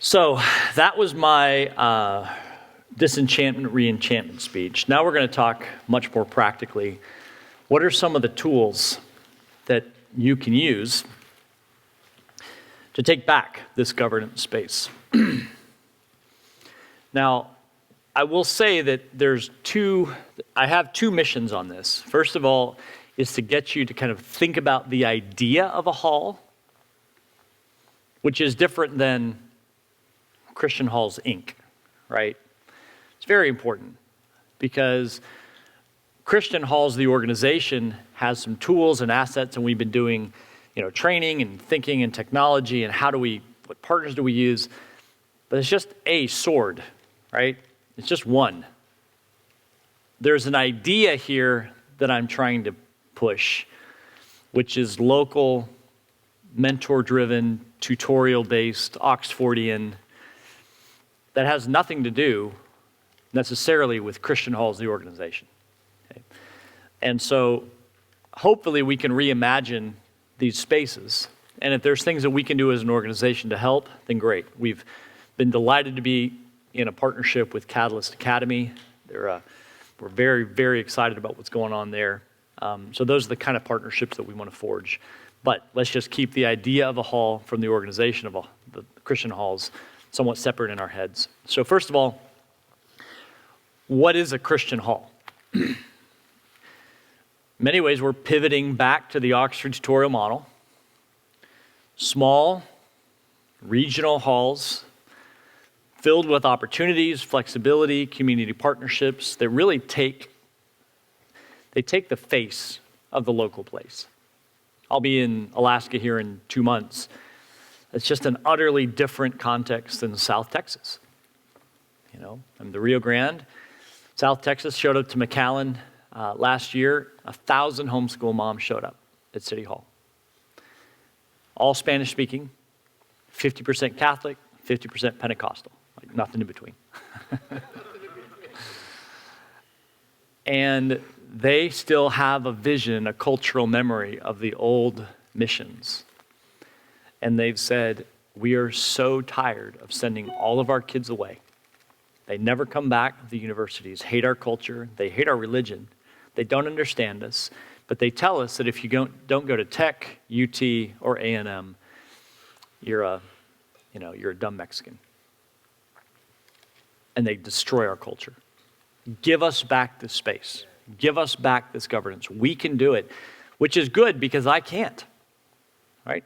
So that was my disenchantment, reenchantment speech. Now we're going to talk much more practically. What are some of the tools that you can use to take back this governance space? Now, I will say that I have two missions on this. First of all, is to get you to kind of think about the idea of a hall, which is different than Christian Halls, Inc., right? It's very important because Christian Halls, the organization, has some tools and assets, and we've been doing, training and thinking and technology and what partners do we use? But it's just a sword, right? It's just one. There's an idea here that I'm trying to push, which is local, mentor-driven, tutorial-based, Oxfordian, that has nothing to do necessarily with Christian Halls, the organization. Okay? And so hopefully we can reimagine these spaces. And if there's things that we can do as an organization to help, then great. We've been delighted to be in a partnership with Catalyst Academy. We're very, very excited about what's going on there. So those are the kind of partnerships that we want to forge. But let's just keep the idea of a hall from the organization of the Christian halls somewhat separate in our heads. So first of all, what is a Christian hall? In many ways, we're pivoting back to the Oxford tutorial model. Small, regional halls filled with opportunities, flexibility, community partnerships that really take the face of the local place. I'll be in Alaska here in 2 months. It's just an utterly different context than South Texas. I'm the Rio Grande. South Texas showed up to McAllen last year. 1,000 homeschool moms showed up at City Hall. All Spanish speaking, 50% Catholic, 50% Pentecostal, like nothing in between. And they still have a vision, a cultural memory of the old missions. And they've said, we are so tired of sending all of our kids away. They never come back. The universities hate our culture. They hate our religion. They don't understand us. But they tell us that if you don't go to Tech, UT, or A&M, you're a dumb Mexican. And they destroy our culture. Give us back this space. Give us back this governance. We can do it, which is good because I can't, right?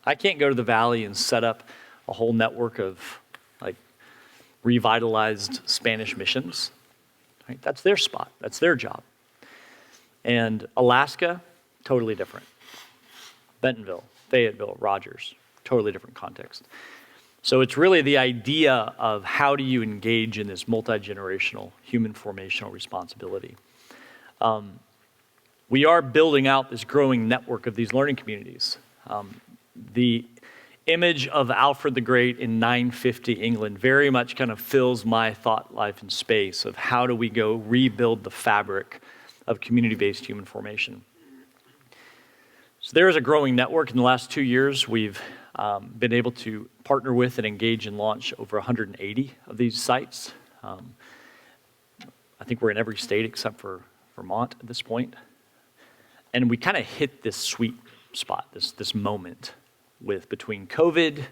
I can't go to the Valley and set up a whole network of revitalized Spanish missions. Right? That's their spot. That's their job. And Alaska, totally different. Bentonville, Fayetteville, Rogers, totally different context. So it's really the idea of how do you engage in this multi-generational human formational responsibility. We are building out this growing network of these learning communities. The image of Alfred the Great in 950 England very much kind of fills my thought life and space of how do we go rebuild the fabric of community-based human formation. So there is a growing network. In the last 2 years, we've been able to partner with and engage and launch over 180 of these sites. I think we're in every state except for Vermont at this point. And we kind of hit this sweet spot, this moment between COVID,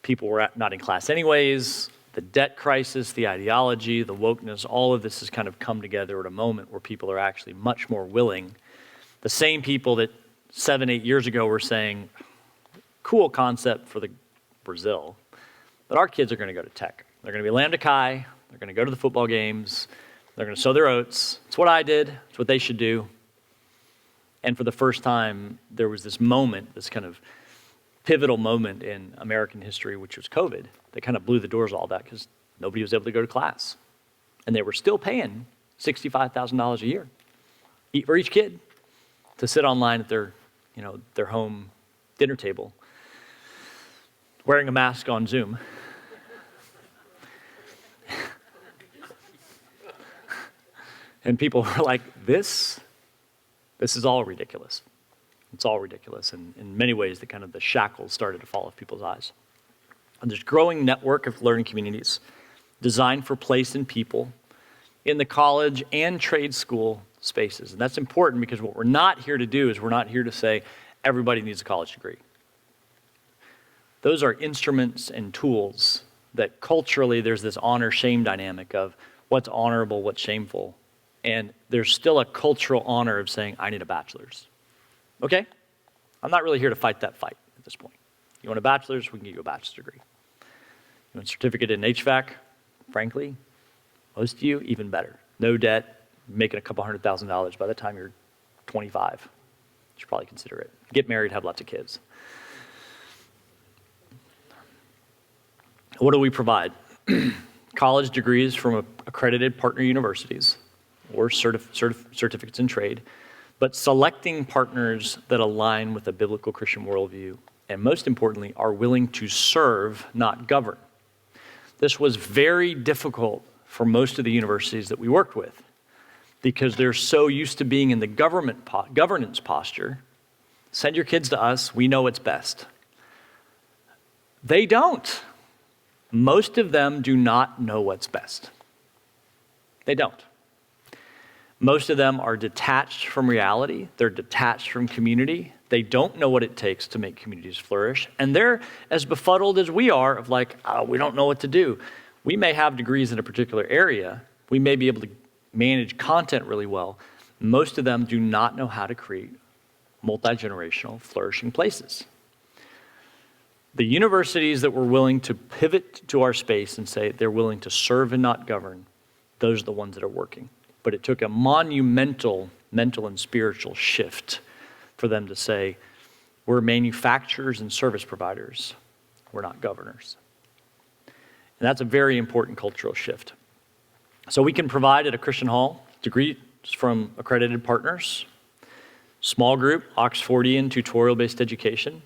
people were not in class anyways, the debt crisis, the ideology, the wokeness, all of this has kind of come together at a moment where people are actually much more willing. The same people that 7-8 years ago were saying, cool concept for Brazil, but our kids are going to go to Tech. They're going to be Lambda Chi, they're going to go to the football games, they're going to sow their oats. It's what I did, it's what they should do. And for the first time, there was this moment, this kind of pivotal moment in American history, which was COVID, that kind of blew the doors all that because nobody was able to go to class. And they were still paying $65,000 a year for each kid to sit online at their home dinner table, wearing a mask on Zoom. And people were like, this is all ridiculous. It's all ridiculous. And in many ways, the shackles started to fall off people's eyes. There's growing network of learning communities designed for place and people in the college and trade school spaces. And that's important because what we're not here to do is we're not here to say everybody needs a college degree. Those are instruments and tools that culturally there's this honor-shame dynamic of what's honorable, what's shameful. And there's still a cultural honor of saying, I need a bachelor's. Okay? I'm not really here to fight that fight at this point. You want a bachelor's, we can get you a bachelor's degree. You want a certificate in HVAC? Frankly, most of you, even better. No debt, making a couple $100,000 by the time you're 25. You should probably consider it. Get married, have lots of kids. What do we provide? College degrees from accredited partner universities or certificates in trade, but selecting partners that align with a biblical Christian worldview, and most importantly, are willing to serve, not govern. This was very difficult for most of the universities that we worked with because they're so used to being in the governance posture. Send your kids to us, we know what's best. They don't. Most of them do not know what's best. They don't. Most of them are detached from reality. They're detached from community. They don't know what it takes to make communities flourish. And they're as befuddled as we are of like, oh, we don't know what to do. We may have degrees in a particular area. We may be able to manage content really well. Most of them do not know how to create multi-generational, flourishing places. The universities that were willing to pivot to our space and say they're willing to serve and not govern, those are the ones that are working. But it took a monumental mental and spiritual shift for them to say, we're manufacturers and service providers, we're not governors. And that's a very important cultural shift. So we can provide at a Christian Hall degrees from accredited partners, small group, Oxfordian tutorial-based education,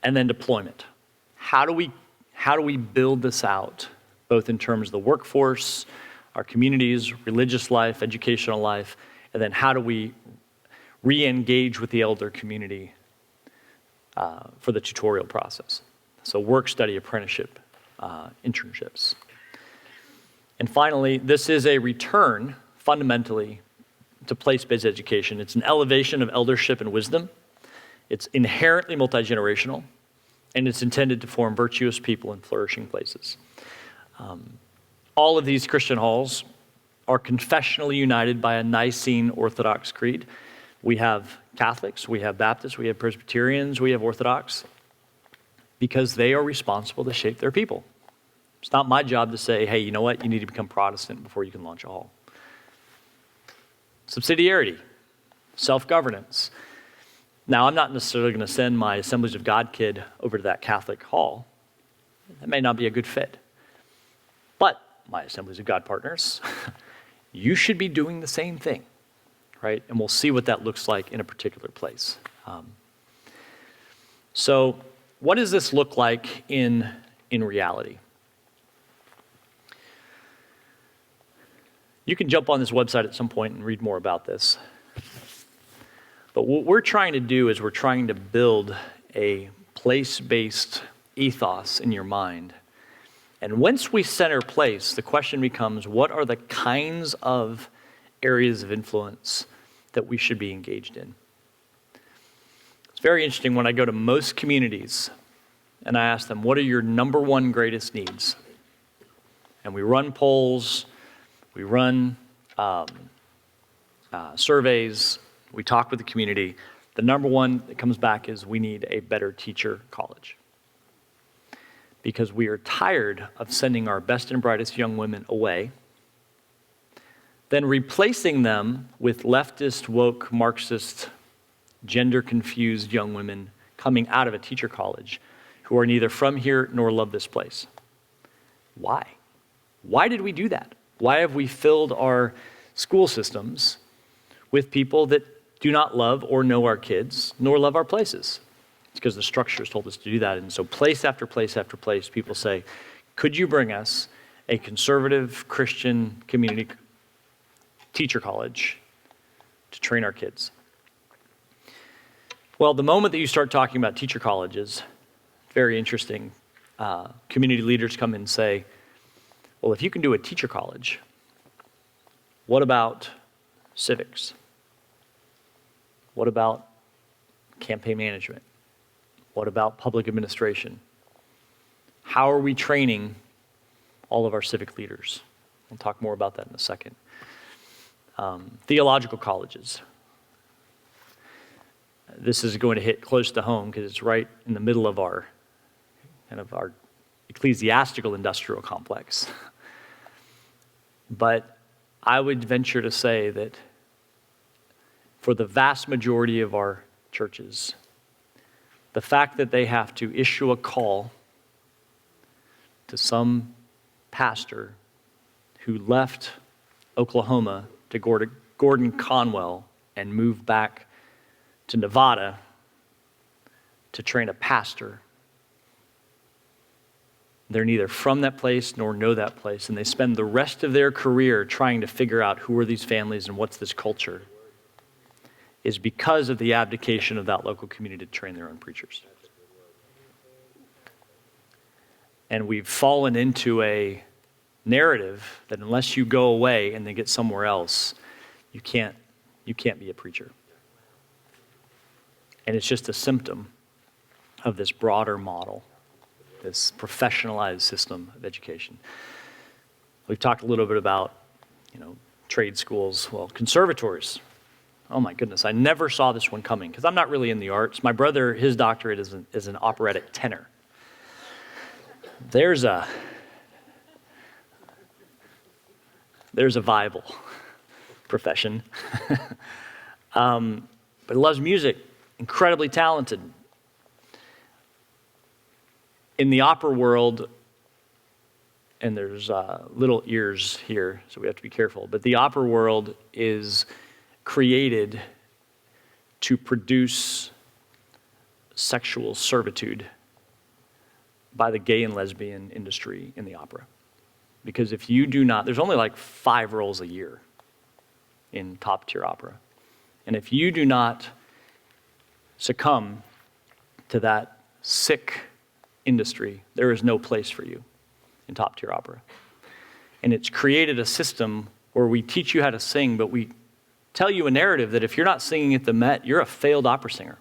and then deployment. How do we build this out, both in terms of the workforce, our communities, religious life, educational life, and then how do we re-engage with the elder community for the tutorial process? So work, study, apprenticeship, internships. And finally, this is a return, fundamentally, to place-based education. It's an elevation of eldership and wisdom. It's inherently multi-generational, and it's intended to form virtuous people in flourishing places. All of these Christian halls are confessionally united by a Nicene Orthodox creed. We have Catholics, we have Baptists, we have Presbyterians, we have Orthodox, because they are responsible to shape their people. It's not my job to say, hey, you know what, you need to become Protestant before you can launch a hall. Subsidiarity, self-governance. Now, I'm not necessarily going to send my Assemblies of God kid over to that Catholic hall. That may not be a good fit. But my Assemblies of God partners, you should be doing the same thing, right? And we'll see what that looks like in a particular place. So what does this look like in reality? You can jump on this website at some point and read more about this. But what we're trying to do is we're trying to build a place-based ethos in your mind. And once we center place, the question becomes, what are the kinds of areas of influence that we should be engaged in? It's very interesting when I go to most communities and I ask them, what are your number one greatest needs? And we run polls, we run surveys, we talk with the community. The number one that comes back is we need a better teacher college. Because we are tired of sending our best and brightest young women away, then replacing them with leftist, woke, Marxist, gender-confused young women coming out of a teacher college who are neither from here nor love this place. Why? Why did we do that? Why have we filled our school systems with people that do not love or know our kids, nor love our places? It's because the structures told us to do that. And so place after place after place, people say, could you bring us a conservative Christian community teacher college to train our kids? Well, the moment that you start talking about teacher colleges, very interesting. community leaders come in and say, well, if you can do a teacher college, what about civics? What about campaign management? What about public administration? How are we training all of our civic leaders? We'll talk more about that in a second. Theological colleges. This is going to hit close to home because it's right in the middle of our ecclesiastical industrial complex. But I would venture to say that for the vast majority of our churches, the fact that they have to issue a call to some pastor who left Oklahoma to Gordon Conwell and moved back to Nevada to train a pastor. They're neither from that place nor know that place, and they spend the rest of their career trying to figure out who are these families and what's this culture, is because of the abdication of that local community to train their own preachers. And we've fallen into a narrative that unless you go away and then get somewhere else, you can't be a preacher. And it's just a symptom of this broader model, this professionalized system of education. We've talked a little bit about, trade schools, conservatories. Oh my goodness, I never saw this one coming because I'm not really in the arts. My brother, his doctorate is an operatic tenor. There's a viable profession. But he loves music, incredibly talented. In the opera world, and there's little ears here, so we have to be careful, but the opera world is created to produce sexual servitude by the gay and lesbian industry in the opera. Because if you do not, there's only like 5 roles a year in top tier opera. And if you do not succumb to that sick industry, there is no place for you in top tier opera. And it's created a system where we teach you how to sing, but we tell you a narrative that if you're not singing at the Met, you're a failed opera singer.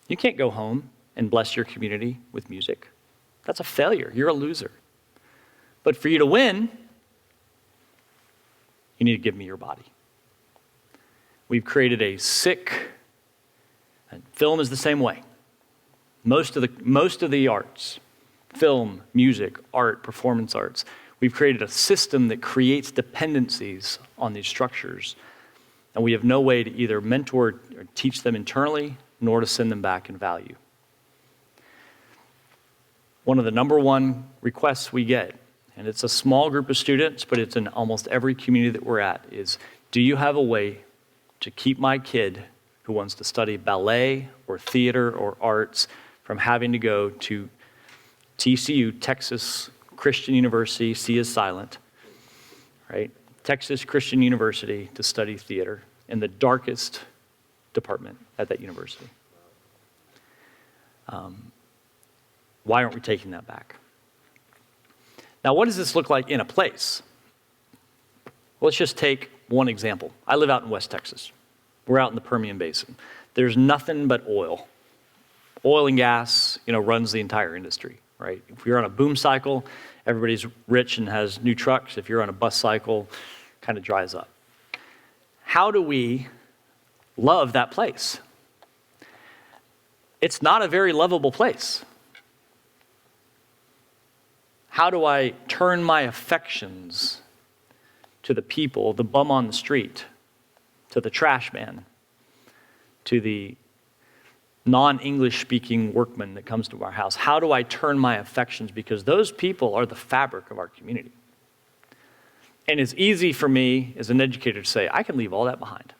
You can't go home and bless your community with music. That's a failure. You're a loser. But for you to win, you need to give me your body. We've created a sick, and film is the same way. Most of the arts, film, music, art, performance arts, we've created a system that creates dependencies on these structures, and we have no way to either mentor or teach them internally, nor to send them back in value. One of the number one requests we get, and it's a small group of students, but it's in almost every community that we're at, is, do you have a way to keep my kid who wants to study ballet or theater or arts from having to go to TCU, Texas Christian University, C is silent, right? Texas Christian University to study theater in the darkest department at that university. Why aren't we taking that back? Now, what does this look like in a place? Well, let's just take one example. I live out in West Texas. We're out in the Permian Basin. There's nothing but oil. Oil and gas, runs the entire industry, right? If you're on a boom cycle, everybody's rich and has new trucks. If you're on a bust cycle, kind of dries up. How do we love that place? It's not a very lovable place. How do I turn my affections to the people, the bum on the street, to the trash man, to the non-English speaking workman that comes to our house? How do I turn my affections? Because those people are the fabric of our community. And it's easy for me as an educator to say, I can leave all that behind.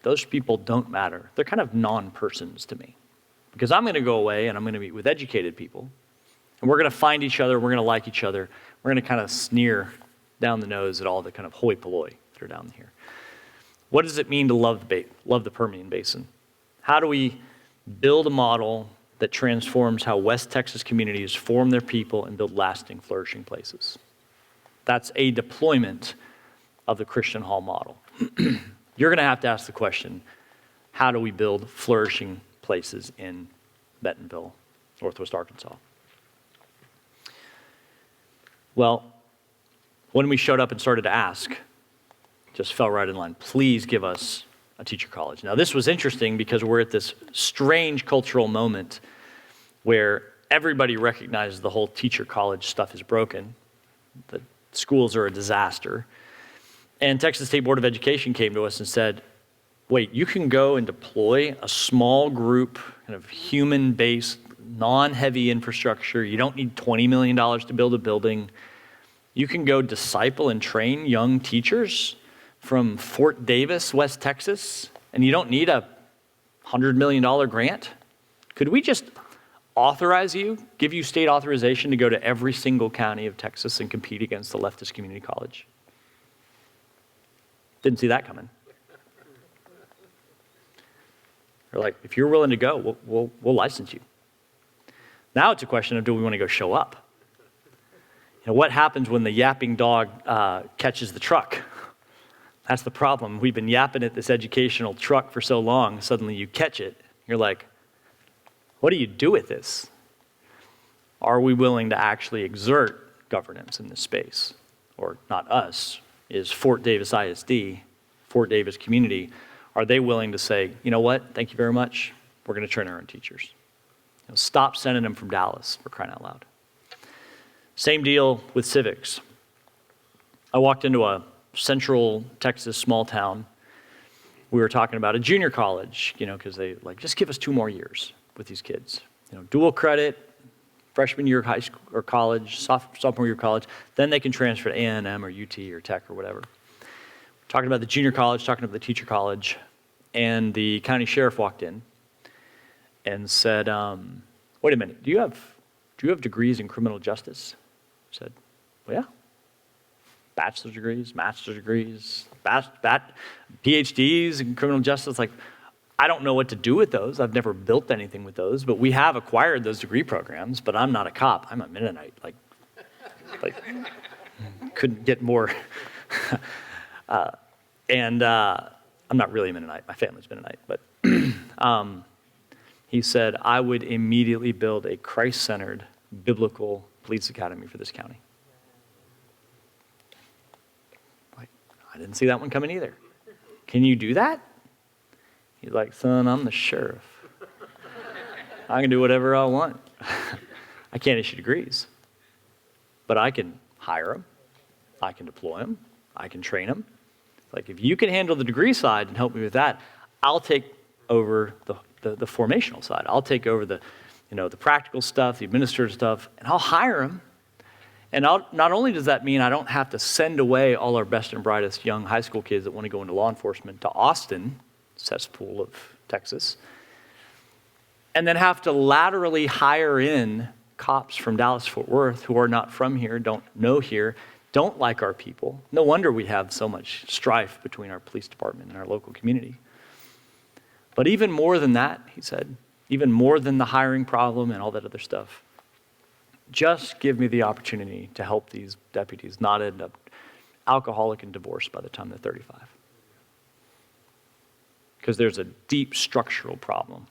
Those people don't matter. They're kind of non-persons to me. Because I'm going to go away and I'm going to meet with educated people. And we're going to find each other. We're going to like each other. We're going to kind of sneer down the nose at all the kind of hoi polloi that are down here. What does it mean to love the Permian Basin? How do we build a model that transforms how West Texas communities form their people and build lasting, flourishing places. That's a deployment of the Christian Hall model. You're going to have to ask the question, how do we build flourishing places in Bentonville, Northwest Arkansas? Well, when we showed up and started to ask, just fell right in line. Please give us a teacher college. Now, this was interesting because we're at this strange cultural moment where everybody recognizes the whole teacher college stuff is broken. The schools are a disaster. And Texas State Board of Education came to us and said, wait, you can go and deploy a small group, kind of human-based, non-heavy infrastructure. You don't need $20 million to build a building. You can go disciple and train young teachers from Fort Davis, West Texas, and you don't need a $100 million grant. Could we just authorize you, give you state authorization to go to every single county of Texas and compete against the leftist community college? Didn't see that coming. They're like, if you're willing to go, we'll license you. Now it's a question of, do we want to go show up? You know, what happens when the yapping dog catches the truck? That's the problem. We've been yapping at this educational truck for so long, suddenly you catch it. You're like, what do you do with this? Are we willing to actually exert governance in this space? Or not us, is Fort Davis ISD, Fort Davis community, are they willing to say, you know what, thank you very much, we're going to train our own teachers. You know, stop sending them from Dallas, for crying out loud. Same deal with civics. I walked into a central Texas small town. We were talking about a junior college, you know, because they like, just give us 2 more years with these kids. You know, dual credit, freshman year of high school or college, sophomore year of college, then they can transfer to A&M or UT or Tech or whatever. Talking about the junior college, talking about the teacher college, and the county sheriff walked in and said, wait a minute, do you have degrees in criminal justice? I said, well, yeah. Bachelor's degrees, master's degrees, PhDs in criminal justice. Like, I don't know what to do with those. I've never built anything with those, but we have acquired those degree programs, but I'm not a cop. I'm a Mennonite. Like couldn't get more. I'm not really a Mennonite. My family's Mennonite, but he said, I would immediately build a Christ-centered biblical police academy for this county. I didn't see that one coming either. Can you do that? He's like, son, I'm the sheriff. I can do whatever I want. I can't issue degrees, but I can hire them. I can deploy them. I can train them. Like, if you can handle the degree side and help me with that, I'll take over the formational side. I'll take over the practical stuff, the administrative stuff, and I'll hire them. And not only does that mean I don't have to send away all our best and brightest young high school kids that want to go into law enforcement to Austin, cesspool of Texas, and then have to laterally hire in cops from Dallas-Fort Worth who are not from here, don't know here, don't like our people. No wonder we have so much strife between our police department and our local community. But even more than that, he said, even more than the hiring problem and all that other stuff, just give me the opportunity to help these deputies not end up alcoholic and divorced by the time they're 35. Because there's a deep structural problem.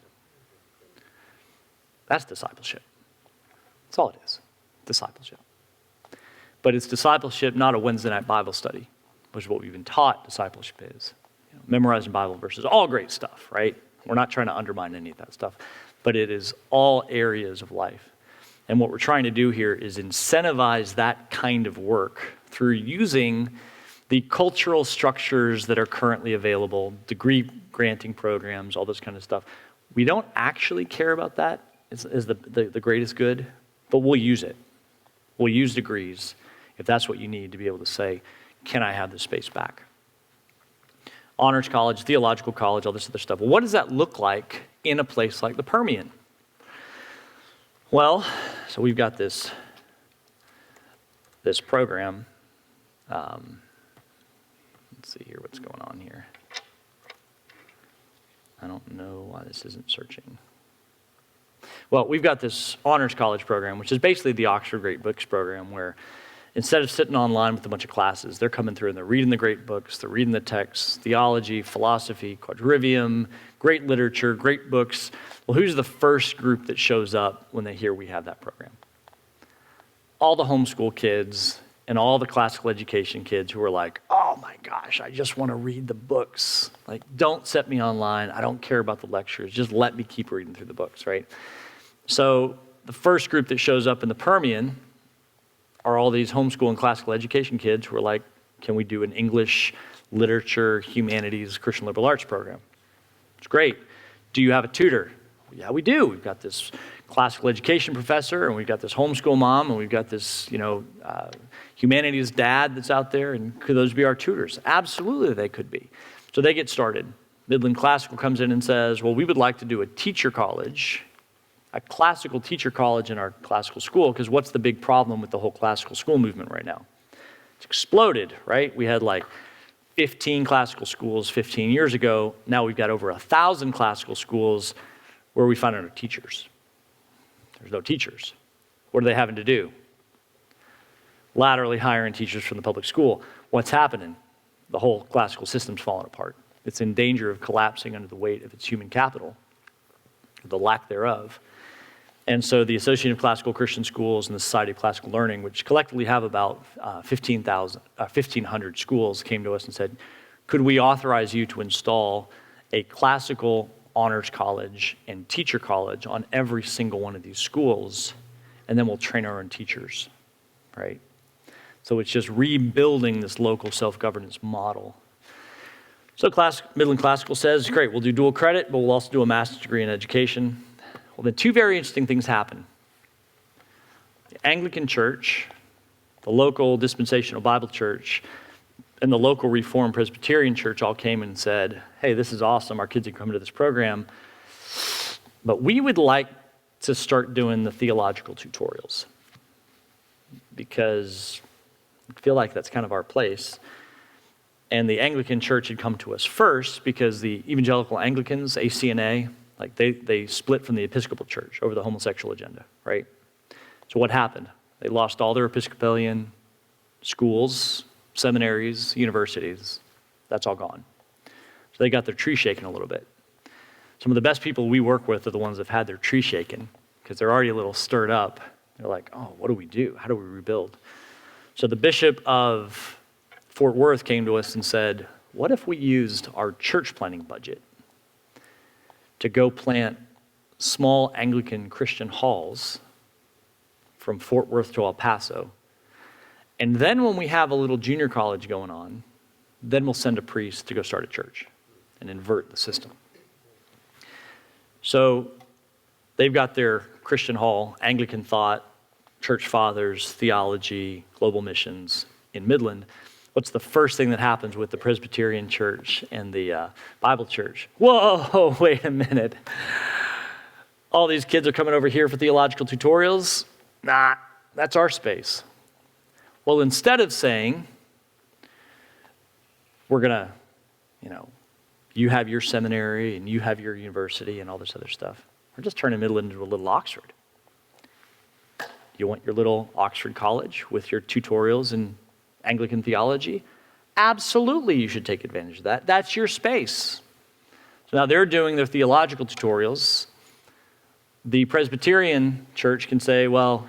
That's discipleship. That's all it is, discipleship. But it's discipleship, not a Wednesday night Bible study, which is what we've been taught discipleship is. You know, memorizing Bible verses, all great stuff, right? We're not trying to undermine any of that stuff. But it is all areas of life. And what we're trying to do here is incentivize that kind of work through using the cultural structures that are currently available, degree granting programs, all this kind of stuff. We don't actually care about that as the greatest good, but we'll use it. We'll use degrees if that's what you need to be able to say, can I have this space back? Honors college, theological college, all this other stuff. Well, what does that look like in a place like the Permian? Well, so we've got this program. Let's see here what's going on here. I don't know why this isn't searching. Well, we've got this honors college program, which is basically the Oxford Great Books program, where instead of sitting online with a bunch of classes, they're coming through and they're reading the great books, they're reading the texts, theology, philosophy, quadrivium, great literature, great books. Well, who's the first group that shows up when they hear we have that program? All the homeschool kids and all the classical education kids who are like, oh my gosh, I just want to read the books. Like, don't set me online. I don't care about the lectures. Just let me keep reading through the books, right? So the first group that shows up in the Permian are all these homeschool and classical education kids who are like, can we do an English, literature, humanities, Christian liberal arts program? It's great. Do you have a tutor? Yeah, we do. We've got this classical education professor, and we've got this homeschool mom, and we've got this, humanities dad that's out there, and could those be our tutors? Absolutely, they could be. So they get started. Midland Classical comes in and says, well, we would like to do a teacher college, a classical teacher college in our classical school, because what's the big problem with the whole classical school movement right now? It's exploded, right? We had like 15 classical schools 15 years ago. Now we've got over 1,000 classical schools where we find our teachers. There's no teachers. What are they having to do? Laterally hiring teachers from the public school. What's happening? The whole classical system's falling apart. It's in danger of collapsing under the weight of its human capital, the lack thereof. And so the Association of Classical Christian Schools and the Society of Classical Learning, which collectively have about 1,500 schools, came to us and said, could we authorize you to install a classical honors college and teacher college on every single one of these schools, and then we'll train our own teachers, right? So it's just rebuilding this local self-governance model. So Midland Classical says, great, we'll do dual credit, but we'll also do a master's degree in education. Well, then two very interesting things happen. The Anglican Church, the local dispensational Bible church, and the local Reformed Presbyterian church all came and said, hey, this is awesome, our kids are coming to this program, but we would like to start doing the theological tutorials because I feel like that's kind of our place. And the Anglican Church had come to us first because the evangelical Anglicans, ACNA, like they split from the Episcopal Church over the homosexual agenda, right? So what happened? They lost all their Episcopalian schools, seminaries, universities. That's all gone. So they got their tree shaken a little bit. Some of the best people we work with are the ones that have had their tree shaken because they're already a little stirred up. They're like, oh, what do we do? How do we rebuild? So the bishop of Fort Worth came to us and said, what if we used our church planning budget to go plant small Anglican Christian halls from Fort Worth to El Paso, and then when we have a little junior college going on, then we'll send a priest to go start a church and invert the system. So they've got their Christian hall, Anglican thought, church fathers, theology, global missions in Midland. What's the first thing that happens with the Presbyterian church and the Bible church? Whoa, wait a minute. All these kids are coming over here for theological tutorials? Nah, that's our space. Well, instead of saying, we're going to, you have your seminary and you have your university and all this other stuff, we're just turning Midland into a little Oxford. You want your little Oxford college with your tutorials in Anglican theology? Absolutely, you should take advantage of that. That's your space. So now they're doing their theological tutorials. The Presbyterian church can say, well,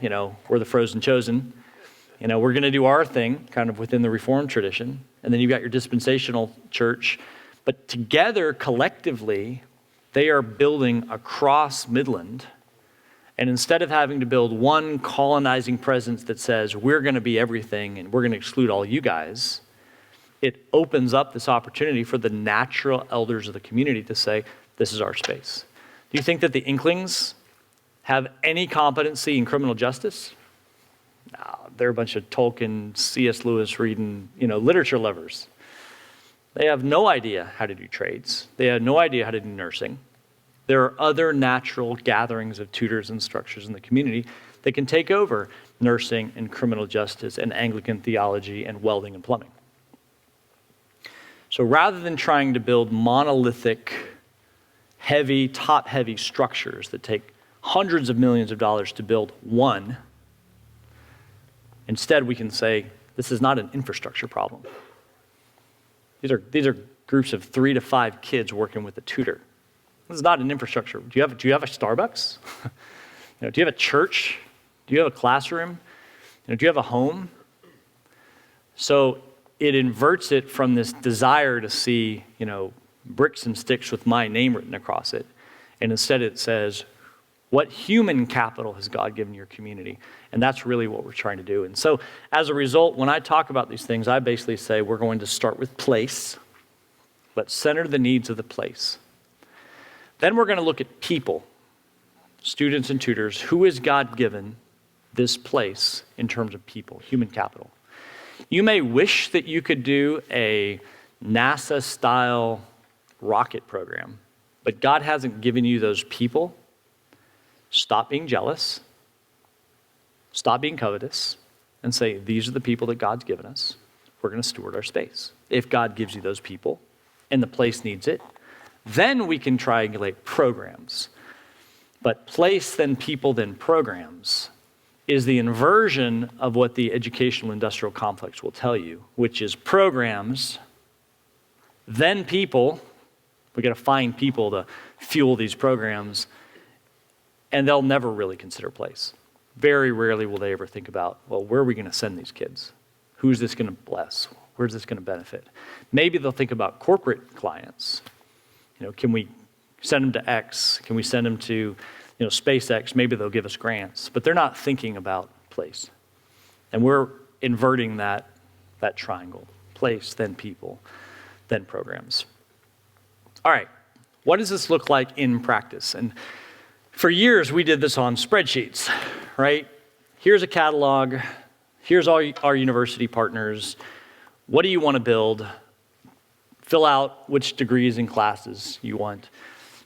we're the frozen chosen. We're going to do our thing kind of within the Reformed tradition. And then you've got your dispensational church. But together, collectively, they are building across Midland. And instead of having to build one colonizing presence that says, we're going to be everything and we're going to exclude all you guys, it opens up this opportunity for the natural elders of the community to say, this is our space. Do you think that the Inklings have any competency in criminal justice? No, they're a bunch of Tolkien, C.S. Lewis reading, literature lovers. They have no idea how to do trades. They have no idea how to do nursing. There are other natural gatherings of tutors and structures in the community that can take over nursing and criminal justice and Anglican theology and welding and plumbing. So rather than trying to build monolithic, heavy, top-heavy structures that take hundreds of millions of dollars to build one. Instead, we can say, this is not an infrastructure problem. These are groups of 3 to 5 kids working with a tutor. This is not an infrastructure. Do you have a Starbucks? Do you have a church? Do you have a classroom? Do you have a home? So it inverts it from this desire to see, bricks and sticks with my name written across it. And instead it says, what human capital has God given your community? And that's really what we're trying to do. And so as a result, when I talk about these things, I basically say we're going to start with place. Let's center the needs of the place. Then we're going to look at people, students and tutors. Who has God given this place in terms of people, human capital? You may wish that you could do a NASA-style rocket program, but God hasn't given you those people. Stop being jealous. Stop being covetous and say, these are the people that God's given us. We're going to steward our space. If God gives you those people and the place needs it, then we can triangulate programs. But place, then people, then programs is the inversion of what the educational industrial complex will tell you, which is programs, then people. We got to find people to fuel these programs, and they'll never really consider place. Very rarely will they ever think about, well, where are we going to send these kids? Who's this going to bless? Where's this going to benefit? Maybe they'll think about corporate clients. Can we send them to X? Can we send them to, SpaceX? Maybe they'll give us grants. But they're not thinking about place. And we're inverting that triangle. Place, then people, then programs. All right, what does this look like in practice? And for years, we did this on spreadsheets, right? Here's a catalog. Here's all our university partners. What do you want to build? Fill out which degrees and classes you want.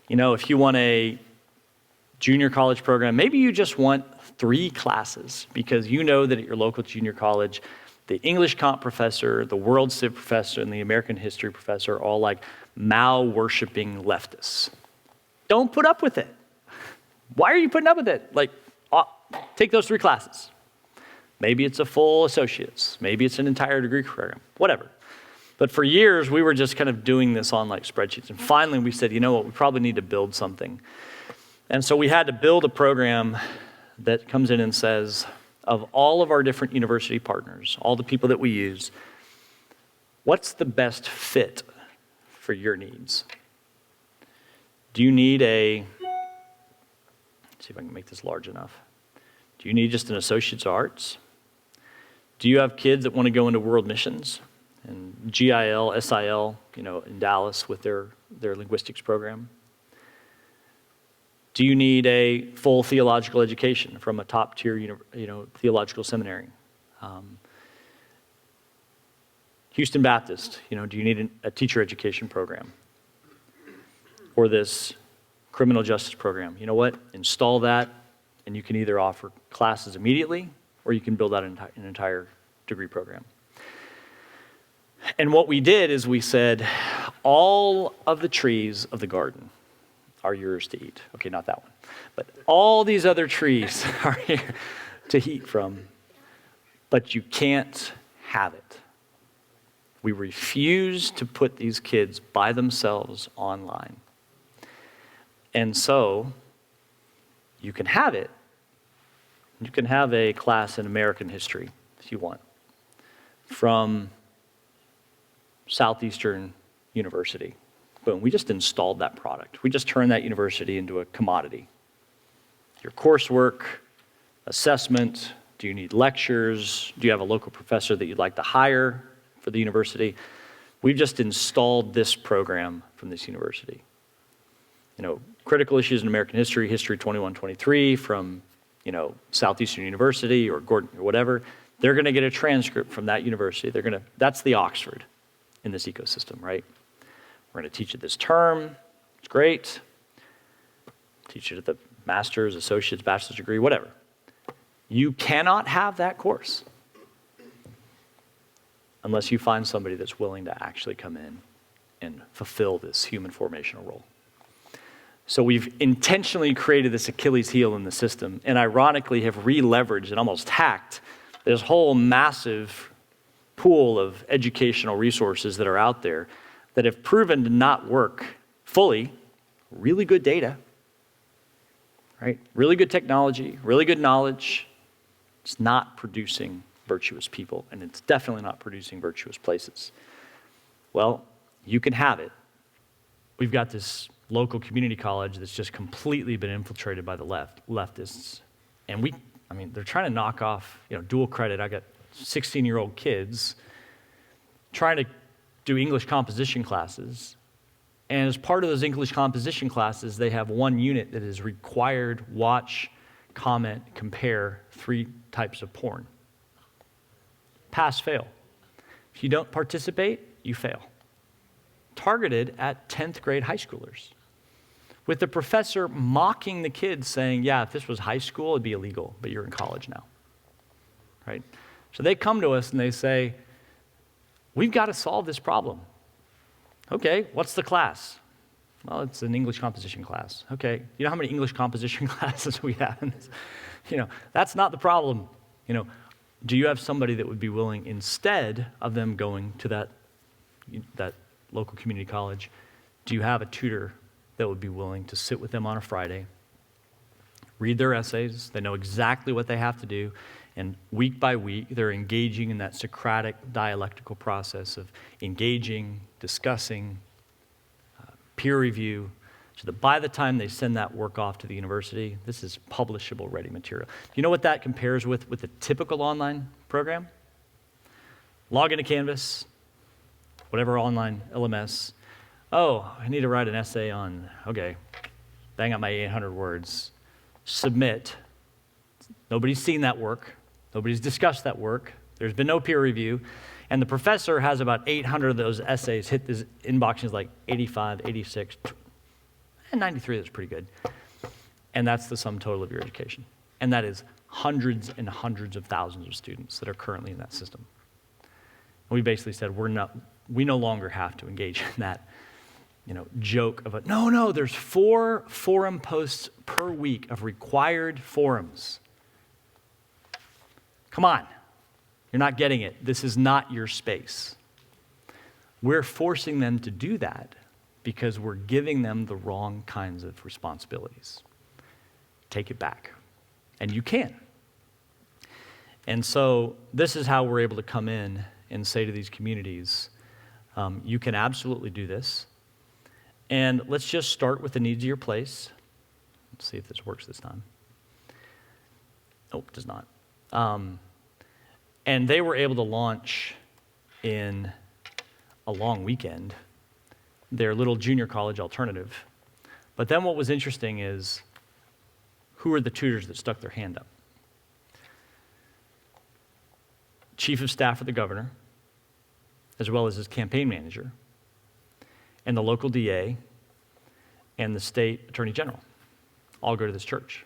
If you want a junior college program, maybe you just want 3 classes because you know that at your local junior college, the English comp professor, the world civ professor, and the American history professor are all like Mao-worshipping leftists. Don't put up with it. Why are you putting up with it? Take those 3 classes. Maybe it's a full associate's. Maybe it's an entire degree program, whatever. But for years, we were just kind of doing this on spreadsheets. And finally, we said, you know what, we probably need to build something. And so we had to build a program that comes in and says, of all of our different university partners, all the people that we use, what's the best fit for your needs? Do you need let's see if I can make this large enough. Do you need just an associate's of arts? Do you have kids that want to go into world missions and GIL, SIL, in Dallas with their linguistics program? Do you need a full theological education from a top-tier, theological seminary? Houston Baptist, do you need a teacher education program? Or this criminal justice program? You know what? Install that, and you can either offer classes immediately, or you can build out an entire degree program. And what we did is we said, all of the trees of the garden are yours to eat. Okay, not that one. But all these other trees are here to eat from, but you can't have it. We refuse to put these kids by themselves online. And so you can have it. You can have a class in American history if you want from Southeastern University. Boom, we just installed that product. We just turned that university into a commodity. Your coursework, assessment, do you need lectures? Do you have a local professor that you'd like to hire for the university? We've just installed this program from this university. Critical issues in American history, History 2123 from, Southeastern University or Gordon or whatever. They're going to get a transcript from that university. That's the Oxford in this ecosystem, right? We're going to teach it this term. It's great. Teach it at the master's, associate's, bachelor's degree, whatever. You cannot have that course unless you find somebody that's willing to actually come in and fulfill this human formational role. So we've intentionally created this Achilles heel in the system, and ironically have re-leveraged and almost hacked this whole massive pool of educational resources that are out there that have proven to not work fully. Really good data, right? Really good technology, really good knowledge. It's not producing virtuous people, and it's definitely not producing virtuous places. Well, you can have it. We've got this local community college that's just completely been infiltrated by the leftists. And they're trying to knock off, dual credit. I got 16-year-old kids trying to do English composition classes. And as part of those English composition classes, they have one unit that is required watch, comment, compare 3 types of porn. Pass, fail. If you don't participate, you fail. Targeted at 10th grade high schoolers, with the professor mocking the kids saying, yeah, if this was high school, it'd be illegal, but you're in college now, right? So they come to us and they say, we've got to solve this problem. Okay, what's the class? Well, it's an English composition class. Okay, you know how many English composition classes we have in this? That's not the problem. Do you have somebody that would be willing, instead of them going to that local community college, do you have a tutor that would be willing to sit with them on a Friday, read their essays? They know exactly what they have to do, and week by week, they're engaging in that Socratic dialectical process of engaging, discussing, peer review, so that by the time they send that work off to the university, this is publishable ready material. Do you know what that compares with a typical online program? Log into Canvas, whatever online LMS. Oh, I need to write an essay on, okay, bang out my 800 words. Submit. Nobody's seen that work. Nobody's discussed that work. There's been no peer review. And the professor has about 800 of those essays hit his inbox. He's like 85, 86, and 93, that's pretty good. And that's the sum total of your education. And that is hundreds and hundreds of thousands of students that are currently in that system. And we basically said, we no longer have to engage in that joke of there's 4 forum posts per week of required forums. Come on, you're not getting it. This is not your space. We're forcing them to do that because we're giving them the wrong kinds of responsibilities. Take it back, and you can. And so this is how we're able to come in and say to these communities, you can absolutely do this. And let's just start with the needs of your place. Let's see if this works this time. Nope, it does not. And they were able to launch in a long weekend their little junior college alternative. But then what was interesting is, who are the tutors that stuck their hand up? Chief of staff of the governor, as well as his campaign manager, and the local DA, and the state attorney general all go to this church.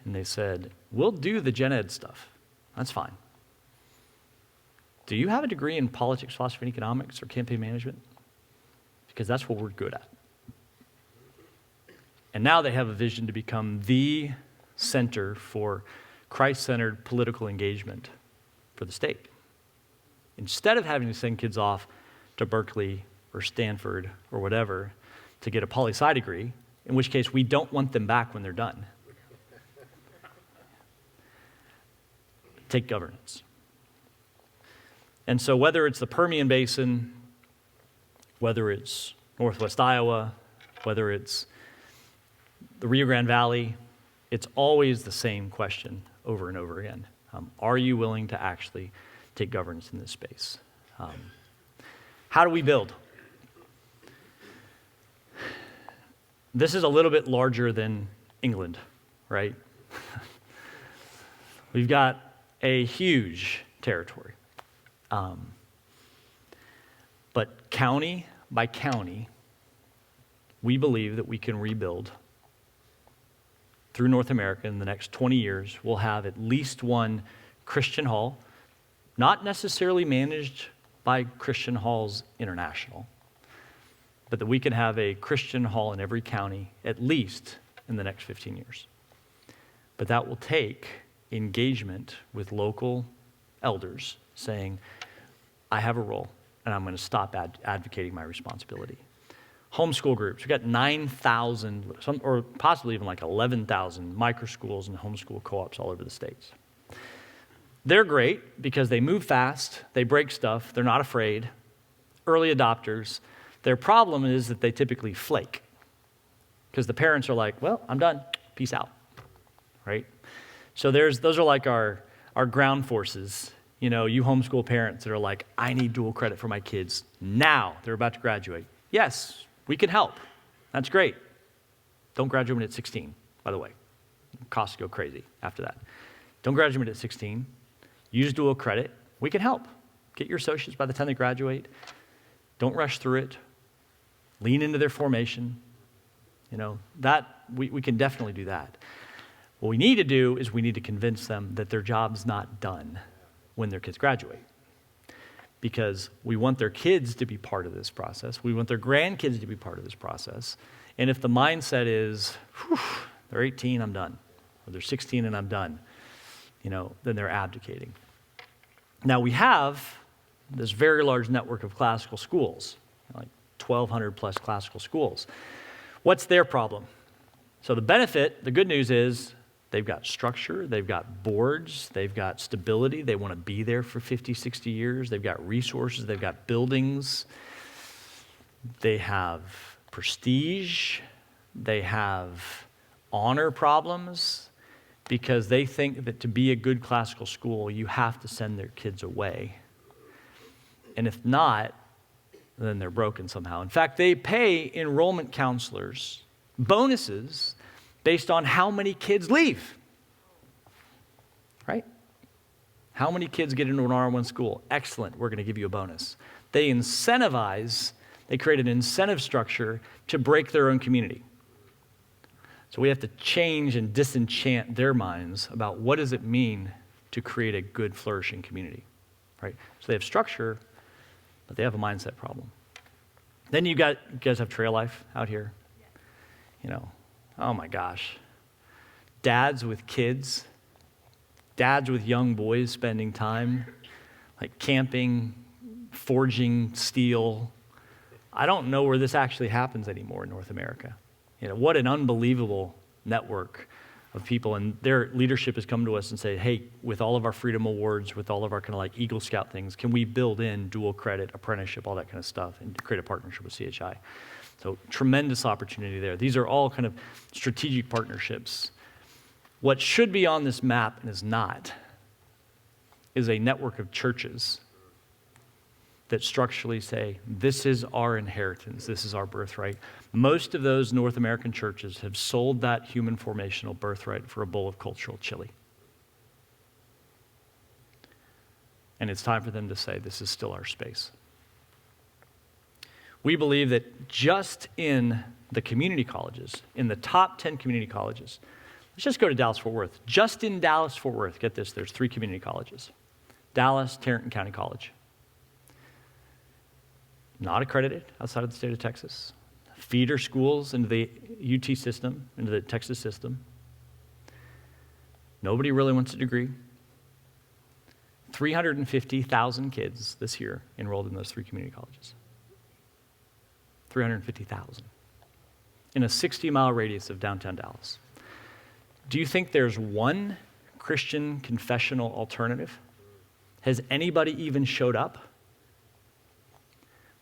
And they said, we'll do the gen ed stuff. That's fine. Do you have a degree in politics, philosophy, and economics, or campaign management? Because that's what we're good at. And now they have a vision to become the center for Christ-centered political engagement for the state. Instead of having to send kids off to Berkeley or Stanford or whatever to get a poli-sci degree, in which case we don't want them back when they're done. Take governance. And so whether it's the Permian Basin, whether it's Northwest Iowa, whether it's the Rio Grande Valley, it's always the same question over and over again. Are you willing to actually take governance in this space? How do we build? This is a little bit larger than England, right? We've got a huge territory. But county by county, we believe that we can rebuild through North America in the next 20 years. We'll have at least one Christian hall, not necessarily managed by Christian Halls International, but that we can have a Christian hall in every county, at least in the next 15 years. But that will take engagement with local elders saying, I have a role, and I'm going to stop advocating my responsibility. Homeschool groups. We've got 9,000, or possibly even like 11,000 microschools and homeschool co-ops all over the states. They're great because they move fast, they break stuff, they're not afraid, early adopters. Their problem is that they typically flake because the parents are like, well, I'm done, peace out, right? So those are like our ground forces. You know, you homeschool parents that are like, I need dual credit for my kids now. They're about to graduate. Yes, we can help. That's great. Don't graduate at 16, by the way. Costs go crazy after that. Don't graduate at 16. Use dual credit. We can help. Get your associates by the time they graduate. Don't rush through it. Lean into their formation. You know, that we can definitely do that. What we need to do is we need to convince them that their job's not done when their kids graduate. Because we want their kids to be part of this process. We want their grandkids to be part of this process. And if the mindset is, they're 18, I'm done. Or they're 16 and I'm done, you know, then they're abdicating. Now we have this very large network of classical schools, like 1,200 plus classical schools. What's their problem? So the benefit, the good news is, they've got structure, they've got boards, they've got stability, they want to be there for 50, 60 years, they've got resources, they've got buildings, they have prestige, they have honor problems, because they think that to be a good classical school, you have to send their kids away. And if not, then they're broken somehow. In fact, they pay enrollment counselors bonuses based on how many kids leave, right? How many kids get into an R1 school? Excellent, we're going to give you a bonus. They create an incentive structure to break their own community. So we have to change and disenchant their minds about what does it mean to create a good, flourishing community, right? So they have structure, but they have a mindset problem. Then you guys have trail life out here. You know, oh my gosh. Dads with kids, dads with young boys spending time, like camping, forging steel. I don't know where this actually happens anymore in North America. You know, what an unbelievable network of people, and their leadership has come to us and say, hey, with all of our Freedom Awards, with all of our kind of like Eagle Scout things, can we build in dual credit, apprenticeship, all that kind of stuff, and create a partnership with CHI? So tremendous opportunity there. These are all kind of strategic partnerships. What should be on this map and is not is a network of churches that structurally say, this is our inheritance, this is our birthright. Most of those North American churches have sold that human formational birthright for a bowl of cultural chili. And it's time for them to say, this is still our space. We believe that just in the community colleges, in the top 10 community colleges, let's just go to Dallas-Fort Worth. Just in Dallas-Fort Worth, get this, there's 3 community colleges. Dallas, Tarrant County College. Not accredited outside of the state of Texas. Feeder schools into the UT system, into the Texas system. Nobody really wants a degree. 350,000 kids this year enrolled in those 3 community colleges. 350,000 in a 60-mile radius of downtown Dallas. Do you think there's one Christian confessional alternative? Has anybody even showed up?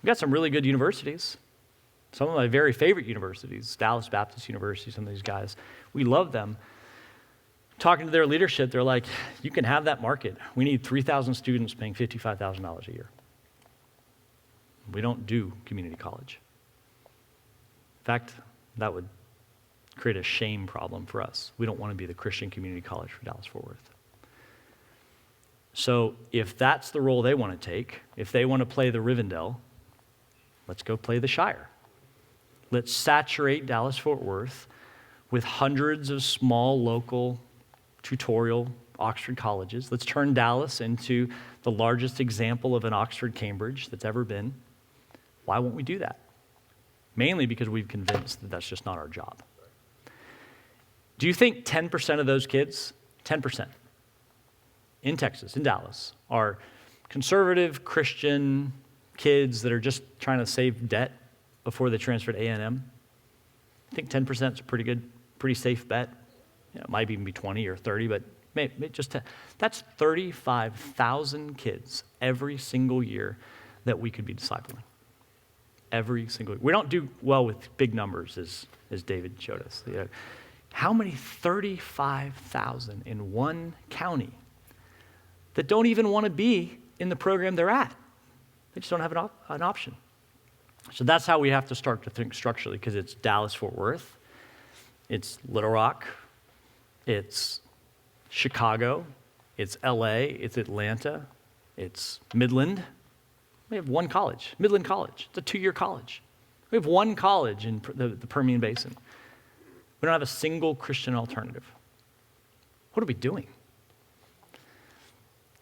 We've got some really good universities. Some of my very favorite universities, Dallas Baptist University, some of these guys. We love them. Talking to their leadership, they're like, you can have that market. We need 3,000 students paying $55,000 a year. We don't do community college. In fact, that would create a shame problem for us. We don't want to be the Christian community college for Dallas-Fort Worth. So if that's the role they want to take, if they want to play the Rivendell, let's go play the Shire. Let's saturate Dallas-Fort Worth with hundreds of small local tutorial Oxford colleges. Let's turn Dallas into the largest example of an Oxford-Cambridge that's ever been. Why won't we do that? mainly because we've convinced that that's just not our job. Do you think 10% of those kids, 10%, in Texas, in Dallas, are conservative Christian kids that are just trying to save debt before they transfer to A&M? I think 10% is a pretty good, pretty safe bet. It might even be 20 or 30, but maybe just 10. That's 35,000 kids every single year that we could be discipling. Every single year. We don't do well with big numbers, as David showed us. How many 35,000 in one county that don't even want to be in the program they're at? They just don't have an option. So that's how we have to start to think structurally, because it's Dallas-Fort Worth, it's Little Rock, it's Chicago, it's LA, it's Atlanta, it's Midland. We have one college, Midland College. It's a 2-year college. We have one college in the Permian Basin. We don't have a single Christian alternative. What are we doing?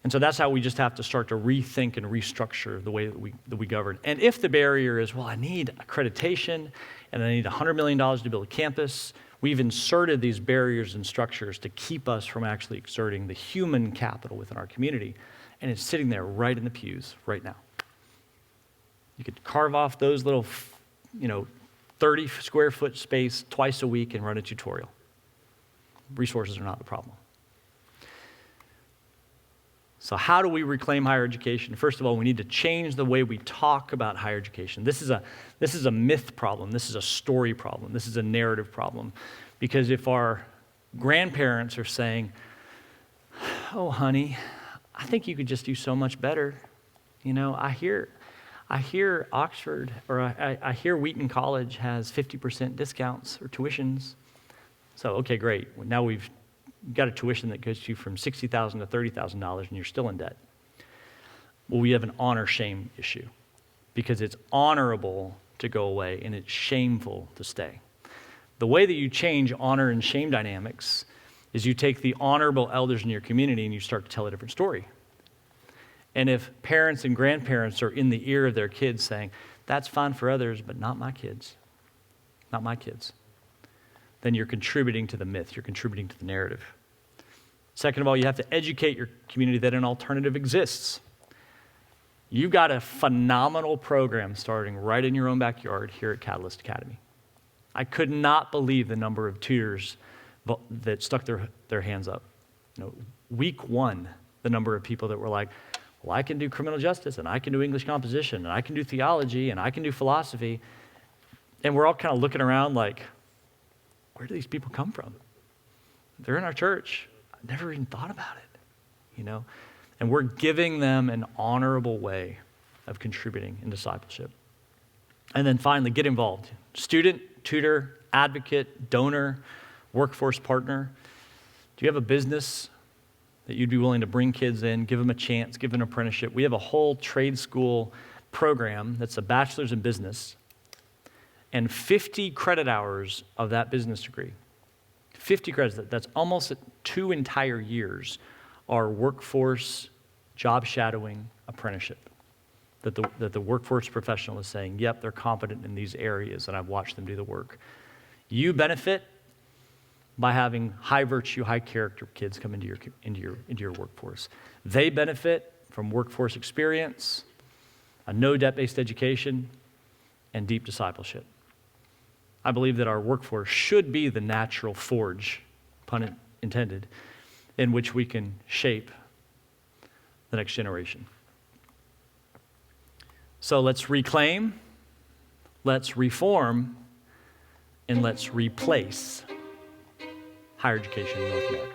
And so that's how we just have to start to rethink and restructure the way that we govern. And if the barrier is, well, I need accreditation and I need $100 million to build a campus, we've inserted these barriers and structures to keep us from actually exerting the human capital within our community. And it's sitting there right in the pews right now. You could carve off those little, 30 square foot space twice a week and run a tutorial. Resources are not the problem. So how do we reclaim higher education? First of all, we need to change the way we talk about higher education. This is a myth problem. This is a story problem. This is a narrative problem. Because if our grandparents are saying, oh, honey, I think you could just do so much better. I hear Oxford, or I hear Wheaton College has 50% discounts or tuitions. So, okay, great. Now we've got a tuition that goes to you from $60,000 to $30,000 and you're still in debt. Well, we have an honor-shame issue because it's honorable to go away and it's shameful to stay. The way that you change honor and shame dynamics is you take the honorable elders in your community and you start to tell a different story. And if parents and grandparents are in the ear of their kids saying, that's fine for others, but not my kids, not my kids, then you're contributing to the myth, you're contributing to the narrative. Second of all, you have to educate your community that an alternative exists. You've got a phenomenal program starting right in your own backyard here at Catalyst Academy. I could not believe the number of tutors that stuck their hands up. Week 1, the number of people that were like, well, I can do criminal justice, and I can do English composition, and I can do theology, and I can do philosophy. And we're all kind of looking around like, where do these people come from? They're in our church. I never even thought about it, And we're giving them an honorable way of contributing in discipleship. And then finally, get involved. Student, tutor, advocate, donor, workforce partner. Do you have a business that you'd be willing to bring kids in, give them a chance, give them an apprenticeship? We have a whole trade school program that's a bachelor's in business, and 50 credit hours of that business degree, 50 credits, that's almost 2 entire years, are workforce, job shadowing, apprenticeship. That the workforce professional is saying, yep, they're competent in these areas, and I've watched them do the work. You benefit by having high virtue, high character kids come into your workforce. They benefit from workforce experience, a no debt-based education, and deep discipleship. I believe that our workforce should be the natural forge, pun intended, in which we can shape the next generation. So let's reclaim, let's reform, and let's replace higher education in North America.